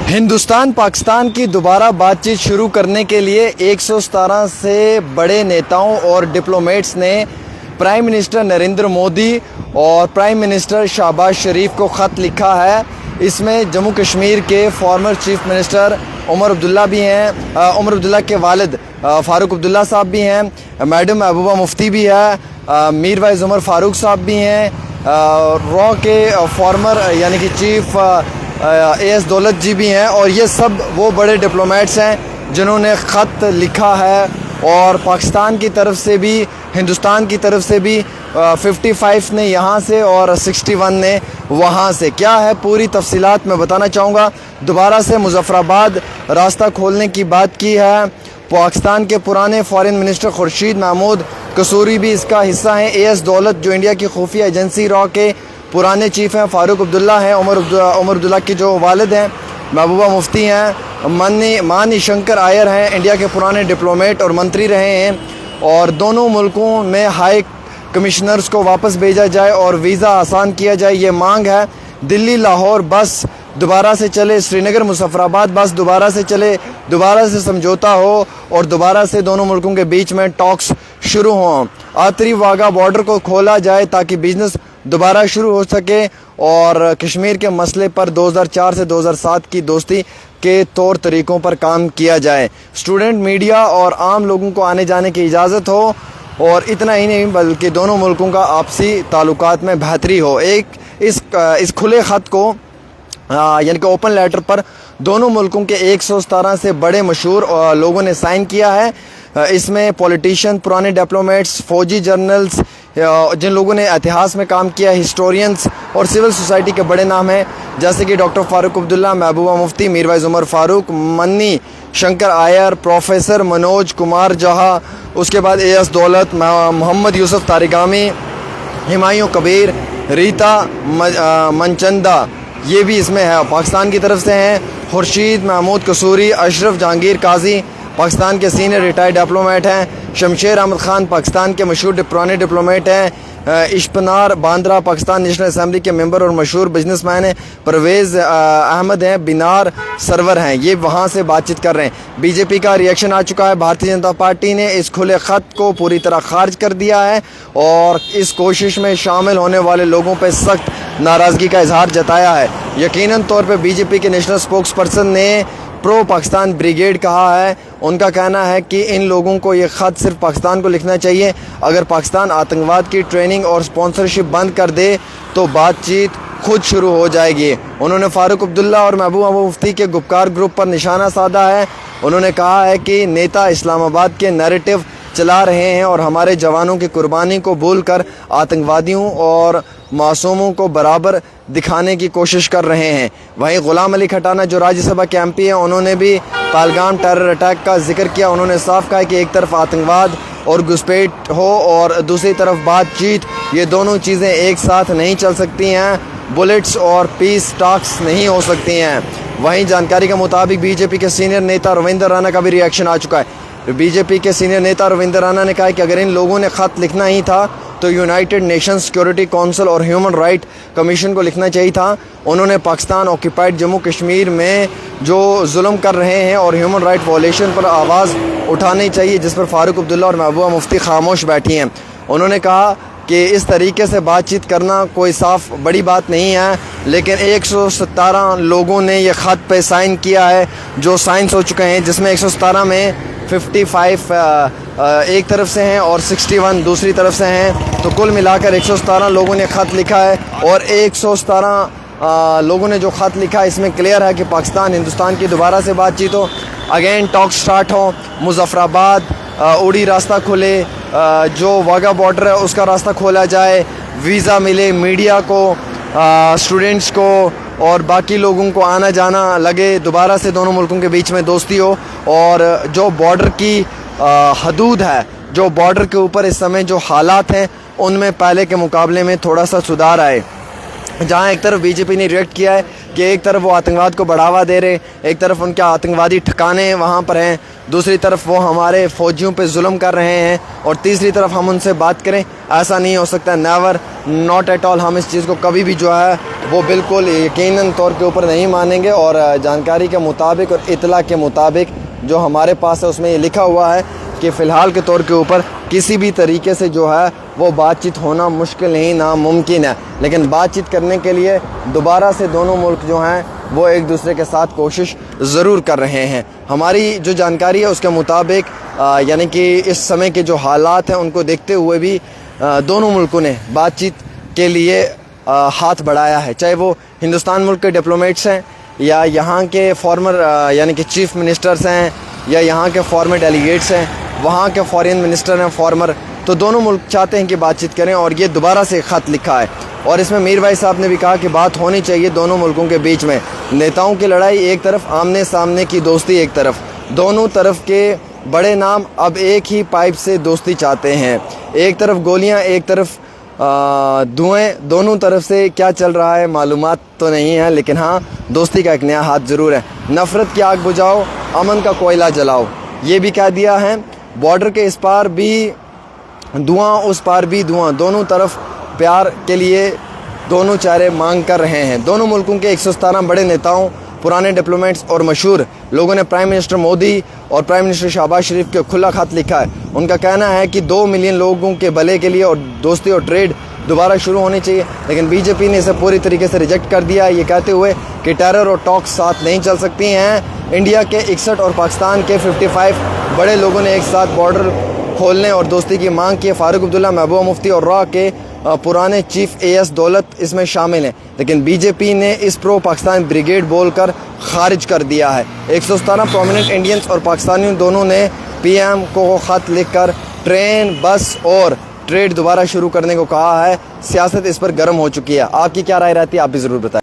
हिंदुस्तान पाकिस्तान की दोबारा बातचीत शुरू करने के लिए 117 से बड़े नेताओं और डिप्लोमेट्स ने प्राइम मिनिस्टर नरेंद्र मोदी और प्राइम मिनिस्टर शहबाज शरीफ को ख़त लिखा है। इसमें जम्मू कश्मीर के former chief minister Omar Abdullah भी हैं, उमर अब्दुल्ला के वालिद फ़ारूक अब्दुल्ला साहब भी हैं, मैडम महबूबा मुफ्ती भी है, मीर वाइज उमर फ़ारूक साहब भी हैं, रॉ के फॉर्मर यानी कि चीफ एएस दौलत जी भी हैं, और ये सब वो बड़े डिप्लोमेट्स हैं जिन्होंने ख़त लिखा है। और पाकिस्तान की तरफ से भी, हिंदुस्तान की तरफ से भी 55 ने यहाँ से और 61 ने वहाँ से। क्या है पूरी तफसीलात मैं बताना चाहूँगा। दोबारा से मुज़फ़्फ़राबाद रास्ता खोलने की बात की है। पाकिस्तान के पुराने फ़ॉरेन मिनिस्टर खुर्शीद महमूद कसूरी भी इसका हिस्सा हैं। एएस दौलत जो इंडिया की खुफिया एजेंसी रॉ के पुराने चीफ हैं, फ़ारूक अब्दुल्ला हैं, उमर अब्दुल्ला के जो वालिद हैं महबूबा मुफ्ती हैं, मानी शंकर आयर हैं, इंडिया के पुराने डिप्लोमेट और मंत्री रहे हैं। और दोनों मुल्कों में हाई कमिश्नर्स को वापस भेजा जाए और वीज़ा आसान किया जाए, ये मांग है। दिल्ली लाहौर बस दोबारा से चले, श्रीनगर मुज़फ़्फ़राबाद बस दोबारा से चले, दोबारा से समझौता हो और दोबारा से दोनों मुल्कों के बीच में टॉक्स शुरू हों। आतरी वाघा बॉर्डर को खोला जाए ताकि बिजनेस दोबारा शुरू हो सके और कश्मीर के मसले पर 2004 से 2007 की दोस्ती के तौर तरीक़ों पर काम किया जाए। स्टूडेंट, मीडिया और आम लोगों को आने जाने की इजाज़त हो, और इतना ही नहीं बल्कि दोनों मुल्कों का आपसी ताल्लुकात में बेहतरी हो। इस खुले ख़त को यानी कि ओपन लेटर पर दोनों मुल्कों के 117 से बड़े मशहूर लोगों ने साइन किया है। इसमें पॉलिटिशियन, पुराने डिप्लोमेट्स, फौजी जर्नल्स, जिन लोगों ने इतिहास में काम किया, हिस्टोरियंस और सिविल सोसाइटी के बड़े नाम हैं, जैसे कि डॉक्टर फ़ारूक अब्दुल्ला, महबूबा मुफ्ती, मीर वाइज उमर फ़ारूक, मन्नी शंकर आयर, प्रोफेसर मनोज कुमार जहा, उसके बाद एएस दौलत, मोहम्मद यूसुफ तारिगामी, हुमायूं कबीर, रीता मनचंदा, ये भी इसमें है, पाकिस्तान की तरफ से हैं। खुर्शीद महमूद कसूरी, अशरफ जहांगीर काजी पाकिस्तान के सीनियर रिटायर्ड डिप्लोमेट हैं। शमशेर अहमद ख़ान पाकिस्तान के मशहूर पुराने डिप्लोमेट हैं। इश्पनार बांद्रा पाकिस्तान नेशनल असम्बली के मेंबर और मशहूर बिजनेसमैन हैं। परवेज़ अहमद हैं, बिनार सरवर हैं, ये वहाँ से बातचीत कर रहे हैं। बीजेपी का रिएक्शन आ चुका है। भारतीय जनता पार्टी ने इस खुले ख़त को पूरी तरह खारिज कर दिया है और इस कोशिश में शामिल होने वाले लोगों पर सख्त नाराज़गी का इजहार जताया है। यकीनन तौर पर बीजेपी के नेशनल स्पोक्स पर्सन ने प्रो पाकिस्तान ब्रिगेड कहा है। उनका कहना है कि इन लोगों को ये ख़त सिर्फ पाकिस्तान को लिखना चाहिए। अगर पाकिस्तान आतंकवाद की ट्रेनिंग और स्पॉन्सरशिप बंद कर दे तो बातचीत खुद शुरू हो जाएगी। उन्होंने फ़ारूक अब्दुल्ला और महबूबा मुफ्ती के गुपकार ग्रुप पर निशाना साधा है। उन्होंने कहा है कि नेता इस्लामाबाद के नैरेटिव चला रहे हैं और हमारे जवानों की कुर्बानी को भूलकर आतंकवादियों और मासूमों को बराबर दिखाने की कोशिश कर रहे हैं। वहीं गुलाम अली खटाना जो राज्यसभा के एमपी हैं, उन्होंने भी पहलगाम टेरर अटैक का जिक्र किया। उन्होंने साफ कहा कि एक तरफ आतंकवाद और घुसपैठ हो और दूसरी तरफ बातचीत, ये दोनों चीज़ें एक साथ नहीं चल सकती हैं। बुलेट्स और पीस टॉक्स नहीं हो सकती हैं। वहीं जानकारी के मुताबिक बीजेपी के सीनियर नेता रविंदर राणा का भी रिएक्शन आ चुका है। बीजेपी के सीनियर नेता रविंदर राणा ने कहा कि अगर इन लोगों ने ख़त लिखना ही था तो यूनाइटेड नेशंस सिक्योरिटी काउंसिल और ह्यूमन राइट कमीशन को लिखना चाहिए था। उन्होंने पाकिस्तान ऑक्यूपाइड जम्मू कश्मीर में जो जुल्म कर रहे हैं और ह्यूमन राइट वॉलेशन पर आवाज़ उठानी चाहिए, जिस पर फ़ारूक अब्दुल्ला और महबूबा मुफ्ती खामोश बैठी हैं। उन्होंने कहा कि इस तरीके से बातचीत करना कोई साफ बड़ी बात नहीं है, लेकिन 117 लोगों ने ये ख़त पे साइन किया है, जो साइंस हो चुके हैं, जिसमें 117 में 55 एक तरफ से हैं और 61 दूसरी तरफ से हैं। तो कुल मिलाकर 117 लोगों ने ख़त लिखा है और 117 लोगों ने जो ख़त लिखा है, इसमें क्लियर है कि पाकिस्तान हिंदुस्तान की दोबारा से बातचीत हो, अगेन टॉक स्टार्ट हो, मुज़फ़्फ़राबाद उड़ी रास्ता खुले, जो वाघा बॉर्डर है उसका रास्ता खोला जाए, वीज़ा मिले मीडिया को, स्टूडेंट्स को और बाकी लोगों को आना जाना लगे, दोबारा से दोनों मुल्कों के बीच में दोस्ती हो, और जो बॉर्डर की हदूद है, जो बॉर्डर के ऊपर इस समय जो हालात हैं, उनमें पहले के मुकाबले में थोड़ा सा सुधार आए। जहाँ एक तरफ बीजेपी ने रिएक्ट किया है کہ ایک طرف وہ آتنکواد کو بڑھاوا دے رہے، ایک طرف ان کے آتنکوادی ٹھکانے وہاں پر ہیں، دوسری طرف وہ ہمارے فوجیوں پہ ظلم کر رہے ہیں، اور تیسری طرف ہم ان سے بات کریں، ایسا نہیں ہو سکتا، نیور، ناٹ ایٹ آل، ہم اس چیز کو کبھی بھی جو ہے وہ بالکل یقیناً طور کے اوپر نہیں مانیں گے۔ اور جانکاری کے مطابق اور اطلاع کے مطابق جو ہمارے پاس ہے اس میں یہ لکھا ہوا ہے کہ فی الحال کے طور کے اوپر کسی بھی طریقے سے جو ہے وہ بات چیت ہونا مشکل نہیں، ناممکن ہے، لیکن بات چیت کرنے کے لیے دوبارہ سے دونوں ملک جو ہیں وہ ایک دوسرے کے ساتھ کوشش ضرور کر رہے ہیں۔ ہماری جو جانکاری ہے اس کے مطابق یعنی کہ اس سمے کے جو حالات ہیں ان کو دیکھتے ہوئے بھی دونوں ملکوں نے بات چیت کے لیے ہاتھ بڑھایا ہے، چاہے وہ ہندوستان ملک کے ڈپلومیٹس ہیں یا یہاں کے فارمر یعنی کہ چیف منسٹرز ہیں یا یہاں کے فارمر ڈیلیگیٹس ہیں، وہاں کے فارین منسٹر ہیں فارمر، تو دونوں ملک چاہتے ہیں کہ بات چیت کریں، اور یہ دوبارہ سے خط لکھا ہے۔ اور اس میں میر بھائی صاحب نے بھی کہا کہ بات ہونی چاہیے دونوں ملکوں کے بیچ میں، نیتاؤں کی لڑائی ایک طرف، آمنے سامنے کی دوستی ایک طرف، دونوں طرف کے بڑے نام اب ایک ہی پائپ سے دوستی چاہتے ہیں، ایک طرف گولیاں ایک طرف دھوئیں، دونوں طرف سے کیا چل رہا ہے معلومات تو نہیں ہے، لیکن ہاں دوستی کا ایک نیا ہاتھ ضرور ہے۔ نفرت کی آگ بجھاؤ، امن کا کوئلہ جلاؤ، یہ بھی کہہ دیا ہے۔ بارڈر کے اس پار بھی دھواں، اس پار بھی دھواں، دونوں طرف پیار کے لیے دونوں چہرے مانگ کر رہے ہیں۔ دونوں ملکوں کے 117 بڑے نیتاؤں، پرانے ڈپلومیٹس اور مشہور لوگوں نے پرائم منسٹر مودی اور پرائم منسٹر شہباز شریف کے کھلا خط لکھا ہے۔ ان کا کہنا ہے کہ 2 ملین لوگوں کے بھلے کے لیے اور دوستی اور ٹریڈ دوبارہ شروع ہونی چاہیے، لیکن بی جے پی نے اسے پوری طریقے سے ریجیکٹ کر دیا، یہ کہتے ہوئے کہ ٹیرر اور ٹاکس ساتھ نہیں چل سکتی ہیں۔ انڈیا کے 61 اور پاکستان کے 55 بڑے لوگوں نے ایک ساتھ بارڈر کھولنے اور دوستی کی مانگ کی ہے۔ فاروق عبداللہ، محبوبہ مفتی اور را کے پرانے چیف AS دولت اس میں شامل ہیں، لیکن بی جے پی نے اس پرو پاکستان بریگیڈ بول کر خارج کر دیا ہے۔ 117 پرومیننٹ انڈینز اور پاکستانیوں دونوں نے PM کو خط لکھ کر ٹرین، بس اور ٹریڈ دوبارہ شروع کرنے کو کہا ہے۔ سیاست اس پر گرم ہو چکی ہے۔ آپ کی کیا رائے رہتی ہے، آپ بھی ضرور بتائیں۔